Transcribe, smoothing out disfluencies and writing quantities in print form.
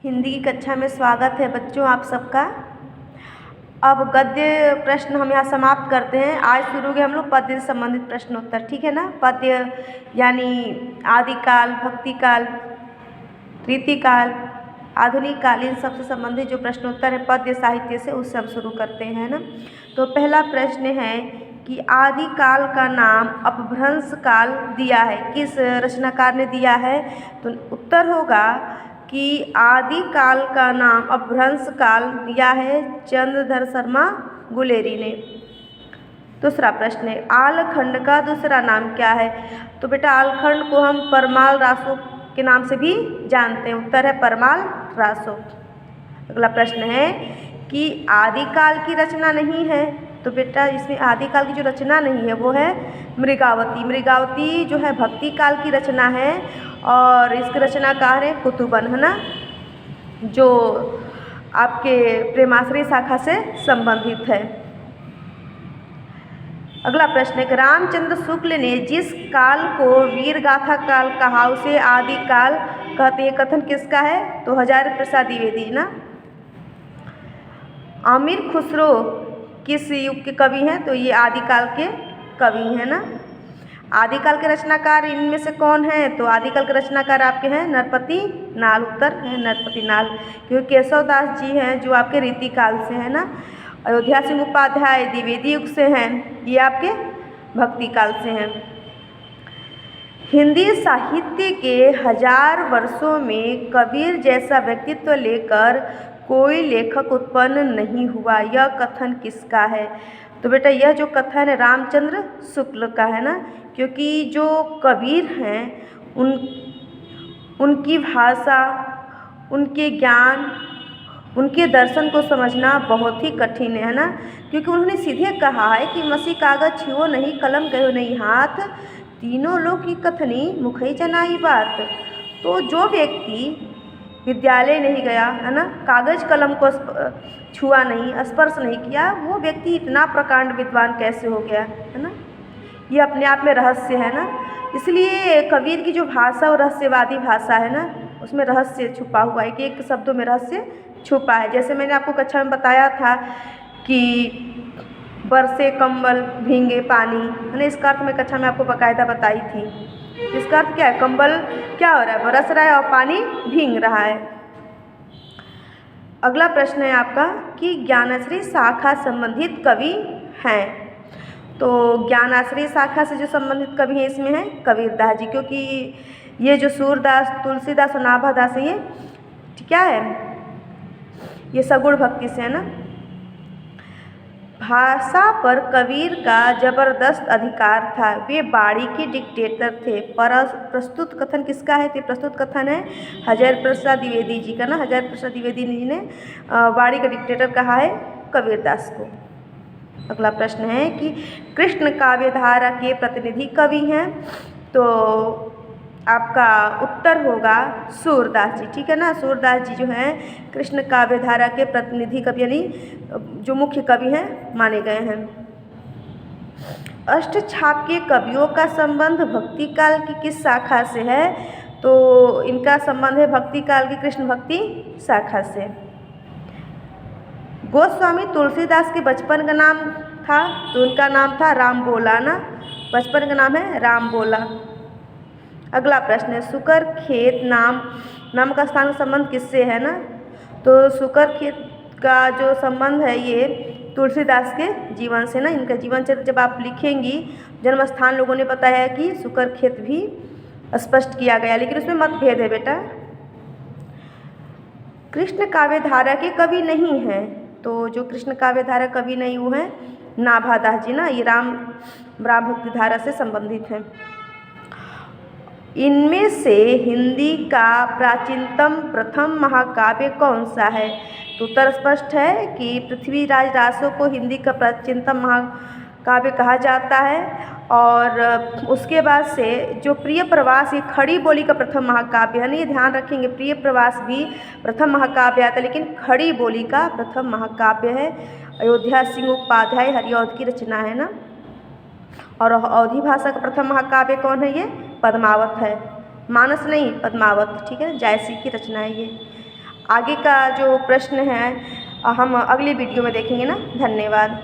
हिंदी की कक्षा में स्वागत है बच्चों आप सबका। अब गद्य प्रश्न हम यहाँ समाप्त करते हैं। आज शुरू होंगे हम लोग पद्य से संबंधित प्रश्नोत्तर, ठीक है ना। पद्य यानी आदिकाल, भक्तिकाल, रीतिकाल, आधुनिक काल, इन सबसे संबंधित जो प्रश्नोत्तर है पद्य साहित्य से, उससे हम शुरू करते हैं ना। तो पहला प्रश्न है कि आदिकाल का नाम अपभ्रंश काल दिया है, किस रचनाकार ने दिया है? तो उत्तर होगा कि आदिकाल का नाम अपभ्रंश काल दिया है चंद्रधर शर्मा गुलेरी ने। दूसरा प्रश्न है आलखंड का दूसरा नाम क्या है? तो बेटा आलखंड को हम परमाल रासो के नाम से भी जानते हैं। उत्तर है परमाल रासो। अगला प्रश्न है कि आदिकाल की रचना नहीं है, तो बेटा इसमें आदिकाल की जो रचना नहीं है वो है मृगावती। मृगावती जो है भक्ति काल की रचना है और इसके रचनाकार है कुतुबन, है ना, जो आपके प्रेमाश्रय शाखा से संबंधित है। अगला प्रश्न है कि रामचंद्र शुक्ल ने जिस काल को वीर गाथा काल कहा उसे आदिकाल कहते हैं, कथन किसका है? तो हजारी प्रसाद द्विवेदी ना। आमिर खुसरो किस युग के कवि हैं? तो ये आदिकाल के कवि हैं ना। आदिकाल के रचनाकार इनमें से कौन है? तो आदिकाल के रचनाकार आपके हैं नरपति नाल। उत्तर है नरपति नाल, क्योंकि केशव दास जी हैं जो आपके रीतिकाल से हैं ना। अयोध्या सिंह उपाध्याय द्विवेदी युग से हैं, ये आपके भक्ति काल से हैं। हिंदी साहित्य के 1000 वर्षों में कबीर जैसा व्यक्तित्व लेकर कोई लेखक उत्पन्न नहीं हुआ, यह कथन किसका है? तो बेटा यह जो कथन है रामचंद्र शुक्ल का है ना, क्योंकि जो कबीर हैं उनकी भाषा, उनके ज्ञान, उनके दर्शन को समझना बहुत ही कठिन है ना। क्योंकि उन्होंने सीधे कहा है कि मसी कागज छुओ नहीं, कलम गयो नहीं हाथ, तीनों लोग की कथनी मुखई जनाई बात। तो जो व्यक्ति विद्यालय नहीं गया है ना, कागज कलम को छुआ नहीं, स्पर्श नहीं किया, वो व्यक्ति इतना प्रकांड विद्वान कैसे हो गया, है ना। ये अपने आप में रहस्य है ना। इसलिए कबीर की जो भाषा और रहस्यवादी भाषा है ना, उसमें रहस्य छुपा हुआ है, कि एक शब्दों में रहस्य छुपा है। जैसे मैंने आपको कक्षा में बताया था कि बरसे कंबल भींगे पानी, है ना, इसका अर्थ मैं कक्षा में आपको बाकायदा बताई थी। इसका अर्थ क्या है? कंबल क्या हो रहा है? बरस रहा है और पानी भींग रहा है। अगला प्रश्न है आपका कि ज्ञानाश्रय शाखा संबंधित कवि हैं। तो ज्ञानाश्रय शाखा से जो संबंधित कवि हैं इसमें है कबीरदास जी, क्योंकि ये जो सूरदास, तुलसीदास और नाभादास है, ये क्या है? ये सगुण भक्ति से है ना। भाषा पर कबीर का जबरदस्त अधिकार था, वे बाड़ी के डिक्टेटर थे। पर प्रस्तुत कथन किसका है? तो प्रस्तुत कथन है हजारी प्रसाद द्विवेदी जी का ना। हजारी प्रसाद द्विवेदी जी ने बाड़ी का डिक्टेटर कहा है कबीरदास को। अगला प्रश्न है कि कृष्ण काव्यधारा के प्रतिनिधि कवि हैं, तो आपका उत्तर होगा सूरदास जी, ठीक है ना। सूरदास जी जो हैं कृष्ण काव्यधारा के प्रतिनिधि कवि, यानी जो मुख्य कवि हैं माने गए हैं। अष्टछाप के कवियों का संबंध भक्ति काल की किस शाखा से है? तो इनका संबंध है भक्ति काल की कृष्ण भक्ति शाखा से। गोस्वामी तुलसीदास के बचपन का नाम था, तो उनका नाम था राम बोला ना। बचपन का नाम है राम बोला। अगला प्रश्न है सुकर खेत नाम का स्थान का संबंध किससे है ना? तो सुकर खेत का जो संबंध है ये तुलसीदास के जीवन से ना। इनका जीवन चरित्र जब आप लिखेंगी, जन्म स्थान लोगों ने बताया है कि सुकर खेत भी स्पष्ट किया गया, लेकिन उसमें मतभेद है बेटा। कृष्ण काव्यधारा के कवि नहीं हैं, तो जो कृष्ण काव्यधारा कवि नहीं वो हैं नाभादास जी ना। ये राम भक्ति धारा से संबंधित हैं। इनमें से हिंदी का प्राचीनतम प्रथम महाकाव्य कौन सा है? तो उत्तर स्पष्ट है कि पृथ्वीराज रासो को हिंदी का प्राचीनतम महाकाव्य कहा जाता है। और उसके बाद से जो प्रिय प्रवास, ये खड़ी बोली का प्रथम महाकाव्य है ना। ये ध्यान रखेंगे, प्रिय प्रवास भी प्रथम महाकाव्य आता है, लेकिन खड़ी बोली का प्रथम महाकाव्य है। अयोध्या सिंह उपाध्याय हरिऔध की रचना है ना। और अवधी भाषा का प्रथम महाकाव्य कौन है? ये पद्मावत है, मानस नहीं पद्मावत, ठीक है, जायसी की रचना है ये। आगे का जो प्रश्न है हम अगली वीडियो में देखेंगे ना। धन्यवाद।